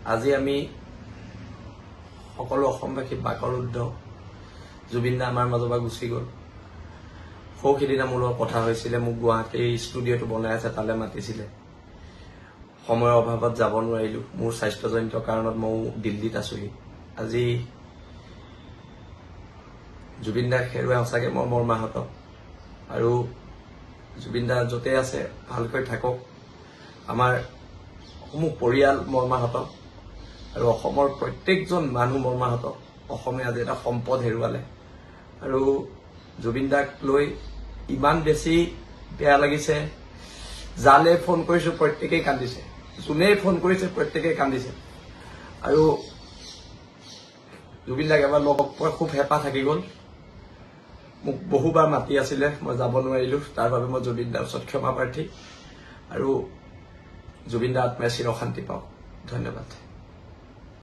আজি আমি সকলো অসমবাসী বাকৰুদ্ধ জুবিন দা আমাৰ মাজৰ পৰা গুচি গ'ল। সৌখিদিনা মোৰ লগত কথা হৈছিলে, মোক গুৱাহাটীৰ ষ্টুডিঅ'টো বনাই আছে তালৈ মাতিছিলে। সময়ৰ অভাৱত যাব নোৱাৰিলোঁ, মোৰ স্বাস্থ্যজনিত কাৰণত মই দিল্লীত আছোহি। আজি জুবিন দাক হেৰুৱাই সঁচাকৈ মই মৰ্মাহত। আৰু জুবিন দা য'তে আছে ভালকৈ থাকক। আমাৰ সমূহ পৰিয়াল মৰ্মাহত আৰু অসমৰ প্ৰত্যেকজন মানুহ মৰ্মাহত। অসমে আজি এটা সম্পদ হেৰুৱালে আৰু জুবিন দাক লৈ ইমান বেছি বেয়া লাগিছে। যালে ফোন কৰিছোঁ প্ৰত্যেকেই কান্দিছে, যোনেই ফোন কৰিছে প্ৰত্যেকেই কান্দিছে। আৰু জুবিন দাক এবাৰ লগ পোৱাৰ খুব হেঁপাহ থাকি গ'ল। মোক বহুবাৰ মাতি আছিলে, মই যাব নোৱাৰিলোঁ। তাৰ বাবে মই জুবিন দাৰ ওচৰত ক্ষমা প্ৰাৰ্থী। আৰু জুবিন দাৰ আত্মাই চিৰ শান্তি পাওক। ধন্যবাদ।